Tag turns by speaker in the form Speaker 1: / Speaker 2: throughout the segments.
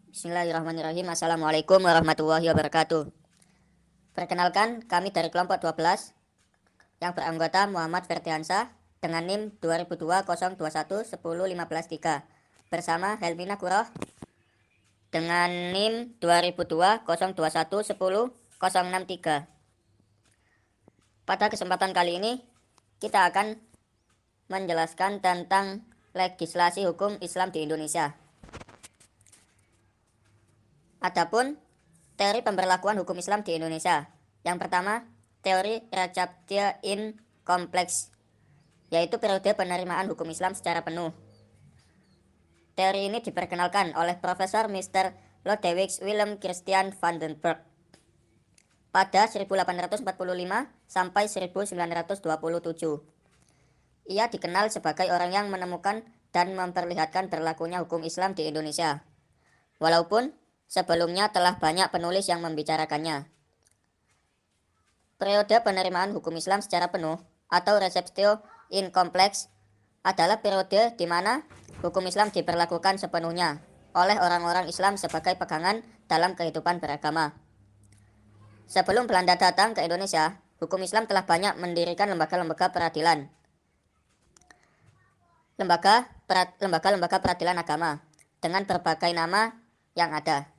Speaker 1: Bismillahirrahmanirrahim. Assalamualaikum warahmatullahi wabarakatuh. Perkenalkan, kami dari kelompok 12 yang beranggota Muhammad Ferdiansah dengan NIM 2020211015 bersama Helmina Kuroh dengan NIM 2020211063. Pada kesempatan kali ini kita akan menjelaskan tentang legislasi hukum Islam di Indonesia. Adapun teori pemberlakuan hukum Islam di Indonesia. Yang pertama, teori Rajabtia in kompleks, yaitu periode penerimaan hukum Islam secara penuh. Teori ini diperkenalkan oleh Profesor Mr. Lodewijk Willem Christian van den Berg pada 1845 sampai 1927. Ia dikenal sebagai orang yang menemukan dan memperlihatkan berlakunya hukum Islam di Indonesia. Walaupun sebelumnya telah banyak penulis yang membicarakannya. Periode penerimaan hukum Islam secara penuh atau receptio in complex adalah periode di mana hukum Islam diberlakukan sepenuhnya oleh orang-orang Islam sebagai pegangan dalam kehidupan beragama. Sebelum Belanda datang ke Indonesia, hukum Islam telah banyak mendirikan lembaga-lembaga peradilan. Lembaga-lembaga peradilan agama dengan berbagai nama yang ada.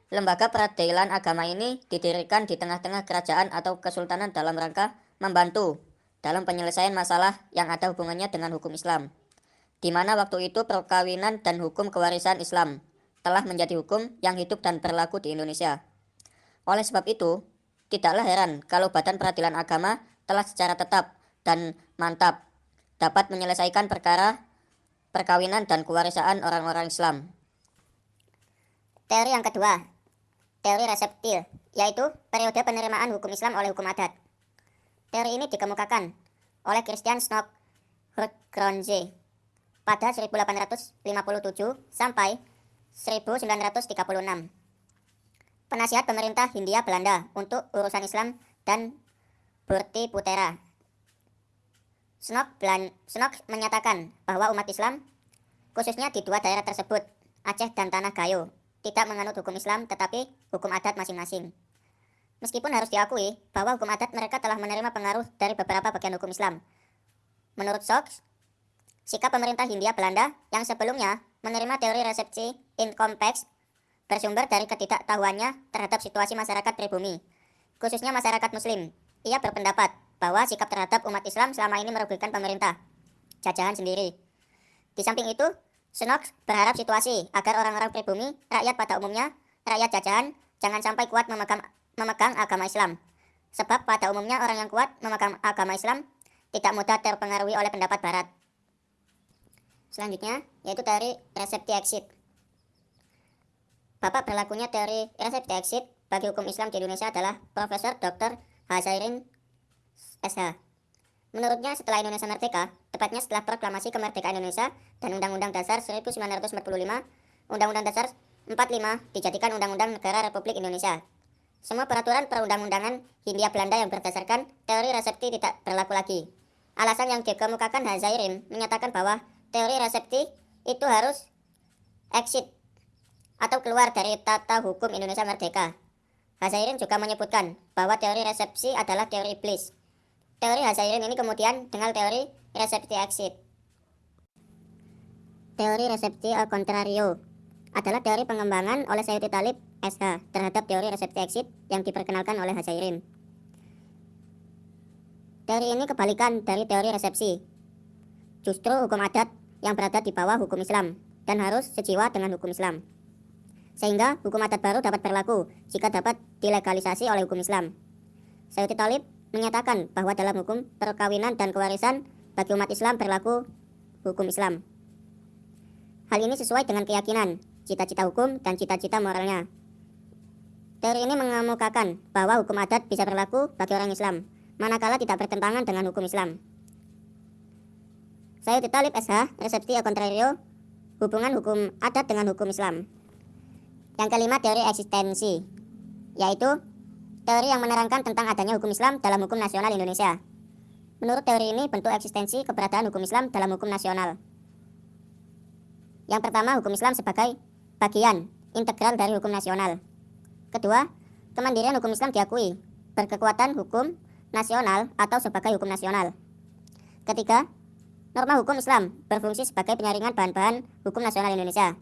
Speaker 1: Lembaga peradilan agama ini didirikan di tengah-tengah kerajaan atau kesultanan dalam rangka membantu dalam penyelesaian masalah yang ada hubungannya dengan hukum Islam, di mana waktu itu perkawinan dan hukum kewarisan Islam telah menjadi hukum yang hidup dan berlaku di Indonesia. Oleh sebab itu, tidaklah heran kalau Badan Peradilan Agama telah secara tetap dan mantap dapat menyelesaikan perkara perkawinan dan kewarisan orang-orang Islam. Teori yang kedua, teori reseptil, yaitu periode penerimaan hukum Islam oleh hukum adat. Teori ini dikemukakan oleh Christian Snock Hurtgronje pada 1857 sampai 1936. Penasihat pemerintah Hindia Belanda untuk urusan Islam dan Burti Putera. Snock menyatakan bahwa umat Islam, khususnya di dua daerah tersebut, Aceh dan Tanah Gayo, tidak menganut hukum Islam tetapi hukum adat masing-masing. Meskipun harus diakui bahwa hukum adat mereka telah menerima pengaruh dari beberapa bagian hukum Islam. Menurut Snock, sikap pemerintah Hindia Belanda yang sebelumnya menerima teori resepsi in complex bersumber dari ketidaktahuannya terhadap situasi masyarakat pribumi, khususnya masyarakat Muslim. Ia berpendapat bahwa sikap terhadap umat Islam selama ini merugikan pemerintah jajahan sendiri. Di samping itu, Snock berharap situasi agar orang-orang pribumi, rakyat pada umumnya, rakyat jajahan, jangan sampai kuat memegang agama Islam. Sebab pada umumnya orang yang kuat memegang agama Islam tidak mudah terpengaruhi oleh pendapat Barat. Selanjutnya, yaitu teori resepti exit. Bapak berlakunya teori resepti exit bagi hukum Islam di Indonesia adalah Profesor Dr. Hazairin SH. Menurutnya setelah Indonesia merdeka, tepatnya setelah proklamasi kemerdekaan Indonesia dan Undang-Undang Dasar 1945, Undang-Undang Dasar 45 dijadikan Undang-Undang Negara Republik Indonesia. Semua peraturan perundang-undangan Hindia Belanda yang berdasarkan teori resepti tidak berlaku lagi. Alasan yang dikemukakan Hazairin menyatakan bahwa teori resepti itu harus exit atau keluar dari tata hukum Indonesia merdeka. Hazairin juga menyebutkan bahwa teori resepsi adalah teori iblis. Teori Hazairin ini kemudian dengan teori resepti exit. Teori resepti al contrario adalah teori pengembangan oleh Sayyidi Talib SH terhadap teori resepti exit yang diperkenalkan oleh Hazairin. Teori ini kebalikan dari teori resepsi. Justru hukum adat yang berada di bawah hukum Islam dan harus sejiwa dengan hukum Islam. Sehingga hukum adat baru dapat berlaku jika dapat dilegalisasi oleh hukum Islam. Sayyidi Talib menyatakan bahwa dalam hukum perkawinan dan kewarisan bagi umat Islam berlaku hukum Islam. Hal ini sesuai dengan keyakinan, cita-cita hukum, dan cita-cita moralnya. Teori ini mengemukakan bahwa hukum adat bisa berlaku bagi orang Islam, manakala tidak bertentangan dengan hukum Islam. Sayyidi Talib SH, resepti al contrario, hubungan hukum adat dengan hukum Islam. Yang kelima, teori eksistensi, yaitu teori yang menerangkan tentang adanya hukum Islam dalam hukum nasional Indonesia. Menurut teori ini, bentuk eksistensi keberadaan hukum Islam dalam hukum nasional. Yang pertama, hukum Islam sebagai bagian integral dari hukum nasional. Kedua, kemandirian hukum Islam diakui berkekuatan hukum nasional atau sebagai hukum nasional. Ketiga, norma hukum Islam berfungsi sebagai penyaringan bahan-bahan hukum nasional Indonesia.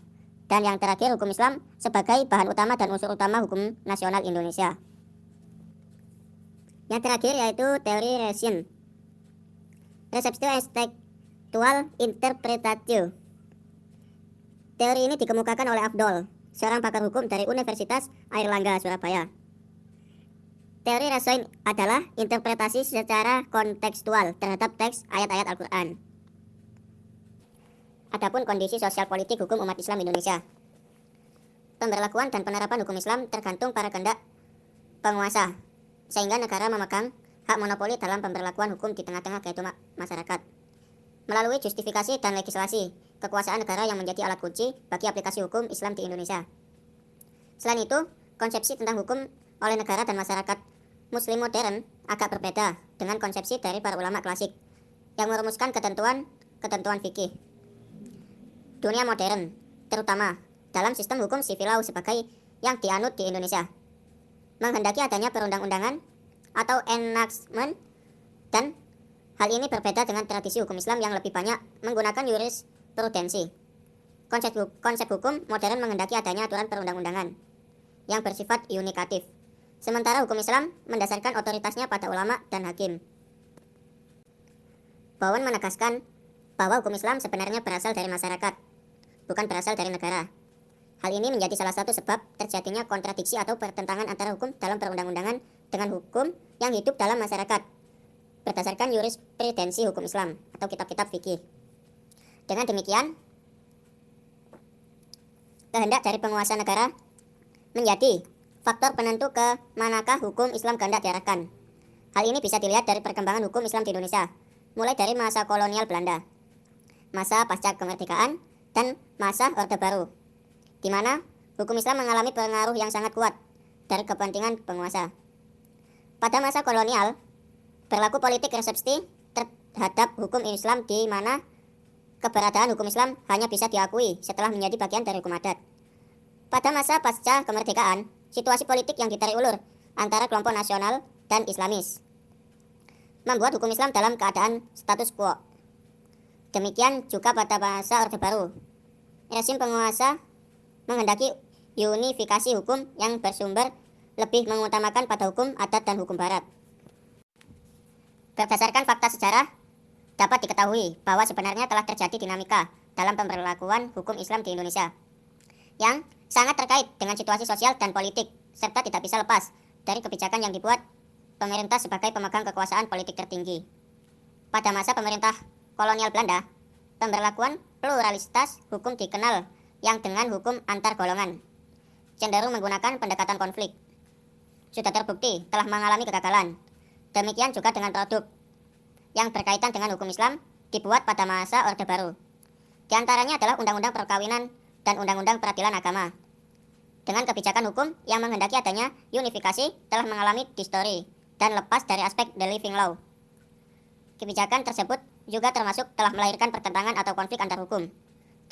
Speaker 1: Dan yang terakhir, hukum Islam sebagai bahan utama dan unsur utama hukum nasional Indonesia. Yang terakhir yaitu teori Receptio Intellectual Interpretatio. Teori ini dikemukakan oleh Afdol, seorang pakar hukum dari Universitas Airlangga, Surabaya. Teori reason adalah interpretasi secara kontekstual terhadap teks ayat-ayat Al-Quran. Adapun kondisi sosial politik hukum umat Islam Indonesia. Pemberlakuan dan penerapan hukum Islam tergantung pada kehendak penguasa, sehingga negara memegang hak monopoli dalam pemberlakuan hukum di tengah-tengah kehidupan masyarakat. Melalui justifikasi dan legislasi, kekuasaan negara yang menjadi alat kunci bagi aplikasi hukum Islam di Indonesia. Selain itu, konsepsi tentang hukum oleh negara dan masyarakat Muslim modern agak berbeda dengan konsepsi dari para ulama klasik yang merumuskan ketentuan fikih. Dunia modern, terutama dalam sistem hukum civil law sebagai yang dianut di Indonesia, menghendaki adanya perundang-undangan atau enactment, dan hal ini berbeda dengan tradisi hukum Islam yang lebih banyak menggunakan jurisprudensi. Konsep hukum modern menghendaki adanya aturan perundang-undangan yang bersifat yudikatif, sementara hukum Islam mendasarkan otoritasnya pada ulama dan hakim. Bowen menegaskan bahwa hukum Islam sebenarnya berasal dari masyarakat, bukan berasal dari negara. Hal ini menjadi salah satu sebab terjadinya kontradiksi atau pertentangan antara hukum dalam perundang-undangan dengan hukum yang hidup dalam masyarakat berdasarkan jurisprudensi hukum Islam atau kitab-kitab fikih. Dengan demikian, kehendak dari penguasa negara menjadi faktor penentu ke manakah hukum Islam kehendak diarahkan. Hal ini bisa dilihat dari perkembangan hukum Islam di Indonesia, mulai dari masa kolonial Belanda, masa pasca kemerdekaan, dan masa Orde Baru, di mana hukum Islam mengalami pengaruh yang sangat kuat dari kepentingan penguasa. Pada masa kolonial, berlaku politik resepsi terhadap hukum Islam di mana keberadaan hukum Islam hanya bisa diakui setelah menjadi bagian dari hukum adat. Pada masa pasca kemerdekaan, situasi politik yang ditarik ulur antara kelompok nasional dan Islamis membuat hukum Islam dalam keadaan status quo. Demikian juga pada masa Orde Baru, rezim penguasa menghendaki unifikasi hukum yang bersumber lebih mengutamakan pada hukum adat dan hukum barat. Berdasarkan fakta sejarah, dapat diketahui bahwa sebenarnya telah terjadi dinamika dalam pemberlakuan hukum Islam di Indonesia yang sangat terkait dengan situasi sosial dan politik, serta tidak bisa lepas dari kebijakan yang dibuat pemerintah sebagai pemegang kekuasaan politik tertinggi. Pada masa pemerintah kolonial Belanda, pemberlakuan pluralitas hukum dikenal yang dengan hukum antar golongan, cenderung menggunakan pendekatan konflik. Sudah terbukti telah mengalami kegagalan. Demikian juga dengan produk yang berkaitan dengan hukum Islam dibuat pada masa Orde Baru. Di antaranya adalah Undang-Undang Perkawinan dan Undang-Undang Peradilan Agama. Dengan kebijakan hukum yang menghendaki adanya unifikasi telah mengalami distorsi dan lepas dari aspek the living law. Kebijakan tersebut juga termasuk telah melahirkan pertentangan atau konflik antar hukum,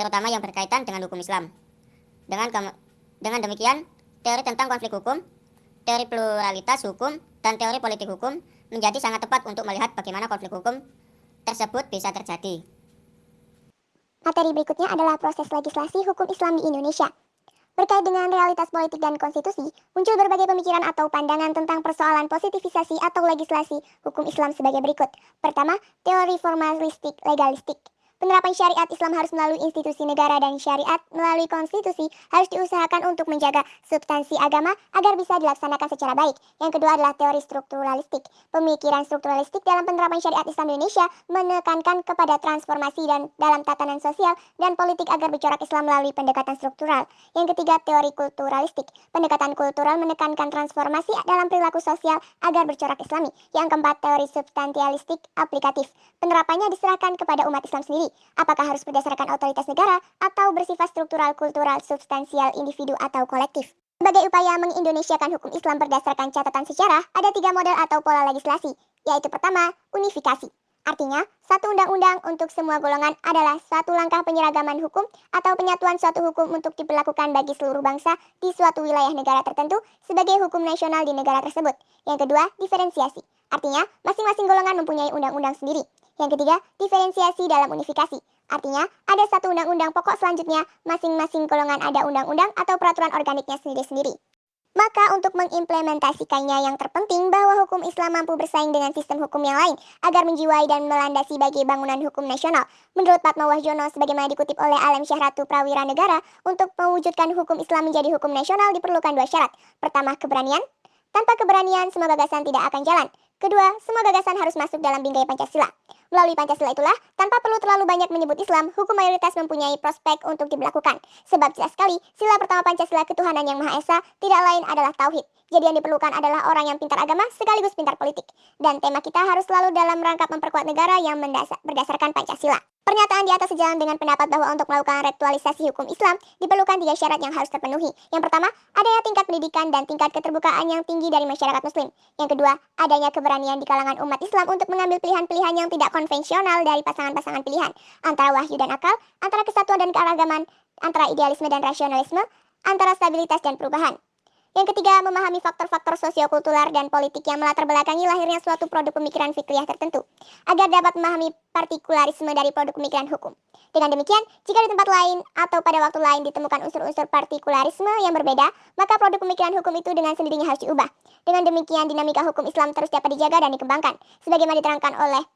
Speaker 1: terutama yang berkaitan dengan hukum Islam. Dengan demikian, teori tentang konflik hukum, teori pluralitas hukum, dan teori politik hukum menjadi sangat tepat untuk melihat bagaimana konflik hukum tersebut bisa terjadi.
Speaker 2: Materi berikutnya adalah proses legislasi hukum Islam di Indonesia. Berkait dengan realitas politik dan konstitusi, muncul berbagai pemikiran atau pandangan tentang persoalan positifisasi atau legislasi hukum Islam sebagai berikut. Pertama, teori formalistik legalistik. Penerapan syariat Islam harus melalui institusi negara dan syariat melalui konstitusi harus diusahakan untuk menjaga substansi agama agar bisa dilaksanakan secara baik. Yang kedua adalah teori strukturalistik. Pemikiran strukturalistik dalam penerapan syariat Islam di Indonesia menekankan kepada transformasi dan dalam tatanan sosial dan politik agar bercorak Islam melalui pendekatan struktural. Yang ketiga, teori kulturalistik. Pendekatan kultural menekankan transformasi dalam perilaku sosial agar bercorak Islami. Yang keempat, teori substantialistik aplikatif. Penerapannya diserahkan kepada umat Islam sendiri. Apakah harus berdasarkan otoritas negara atau bersifat struktural, kultural, substansial, individu, atau kolektif? Sebagai upaya mengindonesiakan hukum Islam berdasarkan catatan sejarah, ada 3 model atau pola legislasi, yaitu pertama, unifikasi. Artinya, satu undang-undang untuk semua golongan adalah suatu langkah penyeragaman hukum atau penyatuan suatu hukum untuk diberlakukan bagi seluruh bangsa di suatu wilayah negara tertentu sebagai hukum nasional di negara tersebut. Yang kedua, diferensiasi. Artinya, masing-masing golongan mempunyai undang-undang sendiri. Yang ketiga, diferensiasi dalam unifikasi. Artinya, ada satu undang-undang pokok selanjutnya, masing-masing golongan ada undang-undang atau peraturan organiknya sendiri-sendiri. Maka untuk mengimplementasikannya yang terpenting bahwa hukum Islam mampu bersaing dengan sistem hukum yang lain agar menjiwai dan melandasi bagi bangunan hukum nasional. Menurut Padma Wahjono sebagaimana dikutip oleh Alam Syahratu Prawira Negara, untuk mewujudkan hukum Islam menjadi hukum nasional diperlukan dua syarat. Pertama, keberanian. Tanpa keberanian, semua gagasan tidak akan jalan. Kedua, semua gagasan harus masuk dalam bingkai Pancasila. Melalui Pancasila itulah, tanpa perlu terlalu banyak menyebut Islam, hukum mayoritas mempunyai prospek untuk diberlakukan. Sebab jelas sekali, sila pertama Pancasila ketuhanan yang Maha Esa tidak lain adalah tauhid. Jadi yang diperlukan adalah orang yang pintar agama sekaligus pintar politik. Dan tema kita harus selalu dalam rangka memperkuat negara yang berdasarkan Pancasila. Pernyataan di atas sejalan dengan pendapat bahwa untuk melakukan reaktualisasi hukum Islam diperlukan 3 syarat yang harus terpenuhi. Yang pertama, adanya tingkat pendidikan dan tingkat keterbukaan yang tinggi dari masyarakat muslim. Yang kedua, adanya keberanian di kalangan umat Islam untuk mengambil pilihan-pilihan yang tidak konvensional dari pasangan-pasangan pilihan, antara wahyu dan akal, antara kesatuan dan keanekaragaman, antara idealisme dan rasionalisme, antara stabilitas dan perubahan. Yang ketiga, memahami faktor-faktor sosiokultural dan politik yang melatar belakangi lahirnya suatu produk pemikiran fikriyah tertentu, agar dapat memahami partikularisme dari produk pemikiran hukum. Dengan demikian, jika di tempat lain atau pada waktu lain ditemukan unsur-unsur partikularisme yang berbeda, maka produk pemikiran hukum itu dengan sendirinya harus diubah. Dengan demikian, dinamika hukum Islam terus dapat dijaga dan dikembangkan, sebagaimana diterangkan oleh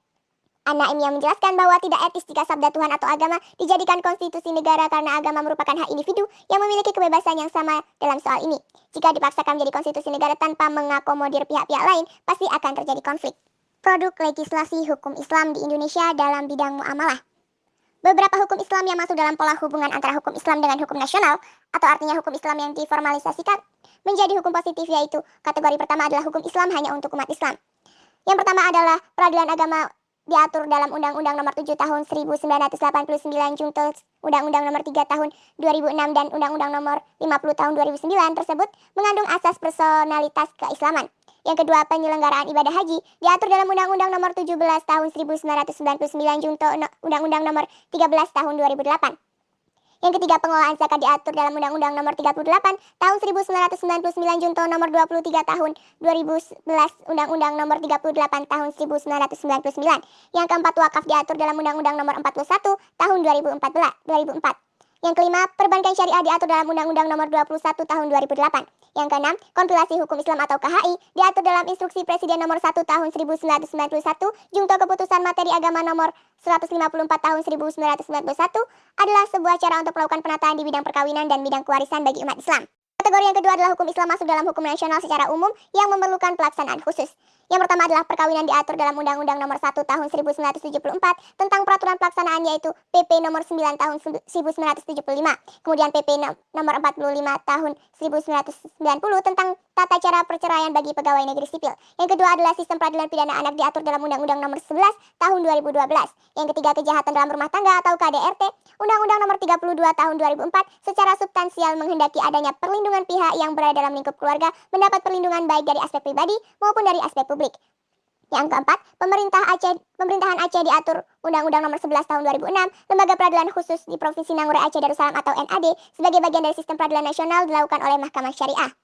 Speaker 2: An-Naim yang menjelaskan bahwa tidak etis jika sabda Tuhan atau agama dijadikan konstitusi negara karena agama merupakan hak individu yang memiliki kebebasan yang sama dalam soal ini. Jika dipaksakan menjadi konstitusi negara tanpa mengakomodir pihak-pihak lain, pasti akan terjadi konflik. Produk legislasi hukum Islam di Indonesia dalam bidang muamalah. Beberapa hukum Islam yang masuk dalam pola hubungan antara hukum Islam dengan hukum nasional, atau artinya hukum Islam yang diformalisasikan menjadi hukum positif, yaitu kategori pertama adalah hukum Islam hanya untuk umat Islam. Yang pertama adalah peradilan agama diatur dalam Undang-Undang Nomor 7 Tahun 1989 Junto Undang-Undang Nomor 3 Tahun 2006 dan Undang-Undang Nomor 50 Tahun 2009 tersebut mengandung asas personalitas keislaman. Yang kedua, penyelenggaraan ibadah haji diatur dalam Undang-Undang Nomor 17 Tahun 1999 Junto Undang-Undang Nomor 13 Tahun 2008. Yang ketiga, pengelolaan zakat diatur dalam Undang-Undang Nomor 38 Tahun 1999 Junto Nomor 23 Tahun 2011 Undang-Undang Nomor 38 Tahun 1999. Yang keempat, wakaf diatur dalam Undang-Undang Nomor 41 Tahun 2004. Yang kelima, perbankan syariah diatur dalam Undang-Undang Nomor 21 Tahun 2008. Yang keenam, kompilasi hukum Islam atau KHI diatur dalam Instruksi Presiden Nomor 1 Tahun 1991 Junto Keputusan Materi Agama Nomor 154 Tahun 1991 adalah sebuah cara untuk melakukan penataan di bidang perkawinan dan bidang kewarisan bagi umat Islam. Kategori yang kedua adalah hukum Islam masuk dalam hukum nasional secara umum yang memerlukan pelaksanaan khusus. Yang pertama adalah perkawinan diatur dalam Undang-Undang Nomor 1 Tahun 1974 tentang peraturan pelaksanaan, yaitu PP Nomor 9 Tahun 1975. Kemudian PP Nomor 45 Tahun 1990 tentang tata cara perceraian bagi pegawai negeri sipil. Yang kedua adalah sistem peradilan pidana anak diatur dalam Undang-Undang Nomor 11 Tahun 2012. Yang ketiga, kejahatan dalam rumah tangga atau KDRT, Undang-Undang Nomor 32 Tahun 2004 secara substansial menghendaki adanya perlindungan pihak yang berada dalam lingkup keluarga mendapat perlindungan baik dari aspek pribadi maupun dari aspek publik. Yang keempat, pemerintahan Aceh diatur Undang-Undang Nomor 11 Tahun 2006, Lembaga Peradilan Khusus di Provinsi Nangure Aceh Darussalam atau NAD sebagai bagian dari sistem peradilan nasional dilakukan oleh Mahkamah Syariah.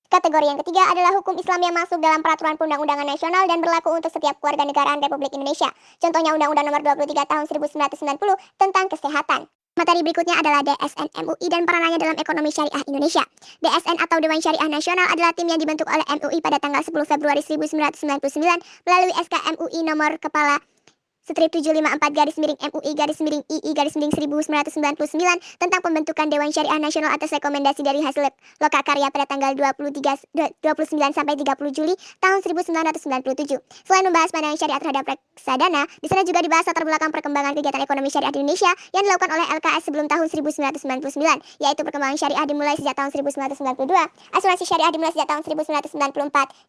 Speaker 2: Kategori yang ketiga adalah hukum Islam yang masuk dalam peraturan perundang-undangan nasional dan berlaku untuk setiap keluarga negaraan Republik Indonesia. Contohnya Undang-Undang Nomor 23 Tahun 1990 tentang kesehatan. Materi berikutnya adalah DSN MUI dan peranannya dalam ekonomi syariah Indonesia. DSN atau Dewan Syariah Nasional adalah tim yang dibentuk oleh MUI pada tanggal 10 Februari 1999 melalui SK MUI nomor kepala Strip 754-MUI-II-1999 tentang pembentukan Dewan Syariah Nasional atas rekomendasi dari hasil lokakarya pada tanggal 29 sampai 30 Juli tahun 1997. Selain membahas pandangan syariah terhadap reksadana, di sana juga dibahas latar belakang perkembangan kegiatan ekonomi syariah di Indonesia yang dilakukan oleh LKS sebelum tahun 1999, yaitu perkembangan syariah dimulai sejak tahun 1992, asuransi syariah dimulai sejak tahun 1994,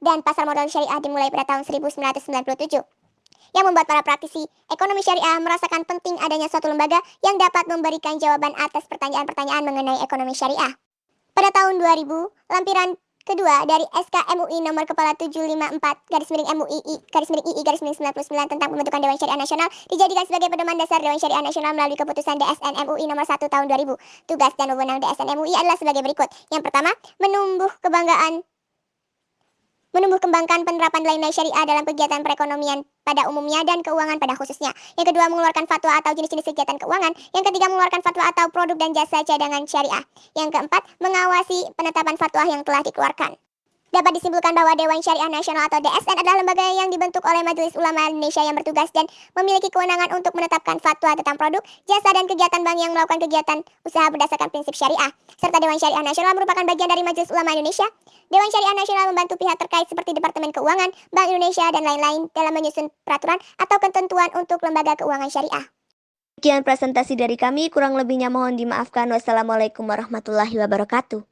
Speaker 2: dan pasar modal syariah dimulai pada tahun 1997. Yang membuat para praktisi ekonomi syariah merasakan penting adanya suatu lembaga yang dapat memberikan jawaban atas pertanyaan-pertanyaan mengenai ekonomi syariah. Pada tahun 2000, lampiran Kedua, dari SK MUI nomor Kepala 754-MUI-II-99 tentang pembentukan Dewan Syariah Nasional dijadikan sebagai pedoman dasar Dewan Syariah Nasional melalui keputusan DSN MUI nomor 1 tahun 2000. Tugas dan wewenang DSN MUI adalah sebagai berikut. Yang pertama, menumbuh kembangkan penerapan nilai-nilai syariah dalam kegiatan perekonomian pada umumnya dan keuangan pada khususnya. Yang kedua, mengeluarkan fatwa atau jenis-jenis kegiatan keuangan. Yang ketiga, mengeluarkan fatwa atau produk dan jasa cadangan syariah. Yang keempat, mengawasi penetapan fatwa yang telah dikeluarkan. Dapat disimpulkan bahwa Dewan Syariah Nasional atau DSN adalah lembaga yang dibentuk oleh Majelis Ulama Indonesia yang bertugas dan memiliki kewenangan untuk menetapkan fatwa tentang produk, jasa, dan kegiatan bank yang melakukan kegiatan usaha berdasarkan prinsip syariah. Serta Dewan Syariah Nasional merupakan bagian dari Majelis Ulama Indonesia. Dewan Syariah Nasional membantu pihak terkait seperti Departemen Keuangan, Bank Indonesia, dan lain-lain dalam menyusun peraturan atau ketentuan untuk lembaga keuangan syariah.
Speaker 3: Sekian presentasi dari kami, kurang lebihnya mohon dimaafkan. Wassalamualaikum warahmatullahi wabarakatuh.